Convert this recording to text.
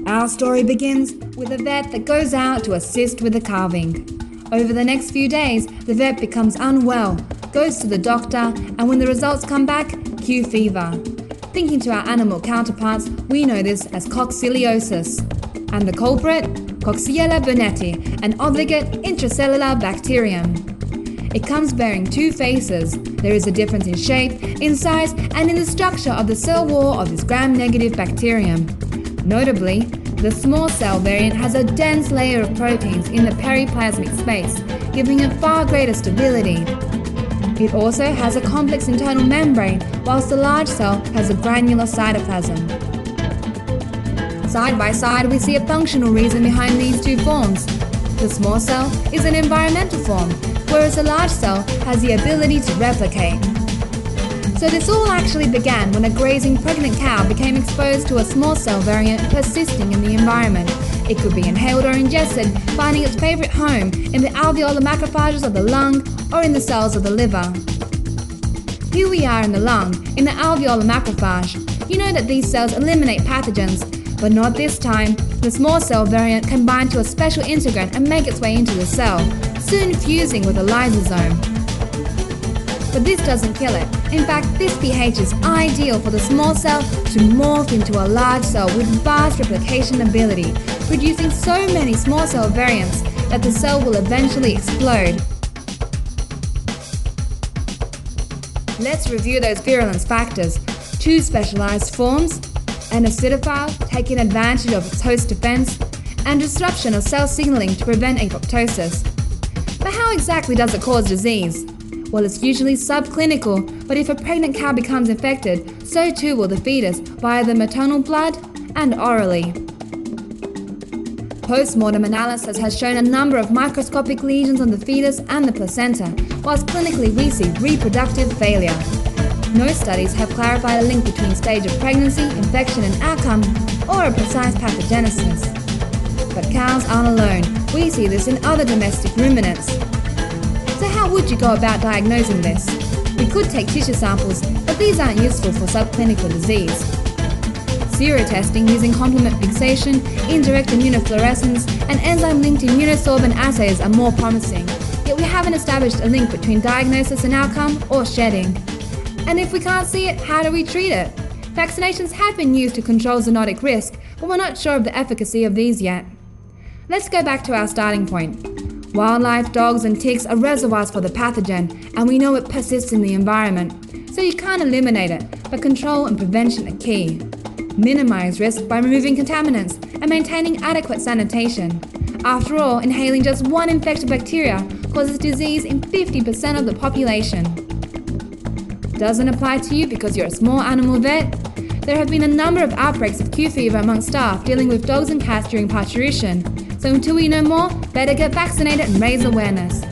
Our story begins with a vet that goes out to assist with the calving. Over the next few days, the vet becomes unwell, goes to the doctor, and when the results come back, cue fever. Thinking to our animal counterparts, we know this as Coxiellosis. And the culprit? Coxiellosis, an obligate intracellular bacterium. It comes bearing two faces. There is a difference in shape, in size, and in the structure of the cell wall of this gram-negative bacterium. Notably, the small cell variant has a dense layer of proteins in the periplasmic space, giving it far greater stability. It also has a complex internal membrane, whilst the large cell has a granular cytoplasm. Side by side, we see a functional reason behind these two forms. The small cell is an environmental form, whereas the large cell has the ability to replicate. So this all actually began when a grazing pregnant cow became exposed to a small cell variant persisting in the environment. It could be inhaled or ingested, finding its favorite home in the alveolar macrophages of the lung or in the cells of the liver. Here we are in the lung, in the alveolar macrophage. You know that these cells eliminate pathogens, but not this time. The small cell variant can bind to a special integrant and make its way into the cell, soon fusing with a lysosome. But this doesn't kill it. In fact, this pH is ideal for the small cell to morph into a large cell with vast replication ability, producing so many small cell variants that the cell will eventually explode. Let's review those virulence factors. Two specialized forms, an acidophile taking advantage of its host defense, and disruption of cell signaling to prevent apoptosis. But how exactly does it cause disease? Well, it's usually subclinical, but if a pregnant cow becomes infected, so too will the fetus via the maternal blood and orally. Post-mortem analysis has shown a number of microscopic lesions on the fetus and the placenta, whilst clinically we see reproductive failure. No studies have clarified a link between stage of pregnancy, infection and outcome, or a precise pathogenesis. But cows aren't alone. We see this in other domestic ruminants. So how would you go about diagnosing this? We could take tissue samples, but these aren't useful for subclinical disease. Serotesting using complement fixation, indirect immunofluorescence, and enzyme-linked immunosorbent assays are more promising, yet we haven't established a link between diagnosis and outcome or shedding. And if we can't see it, how do we treat it? Vaccinations have been used to control zoonotic risk, but we're not sure of the efficacy of these yet. Let's go back to our starting point. Wildlife, dogs and ticks are reservoirs for the pathogen, and we know it persists in the environment. So you can't eliminate it, but control and prevention are key. Minimize risk by removing contaminants and maintaining adequate sanitation. After all, inhaling just one infected bacteria causes disease in 50% of the population. Doesn't apply to you because you're a small animal vet? There have been a number of outbreaks of Q fever among staff dealing with dogs and cats during parturition. So until we know more, better get vaccinated and raise awareness.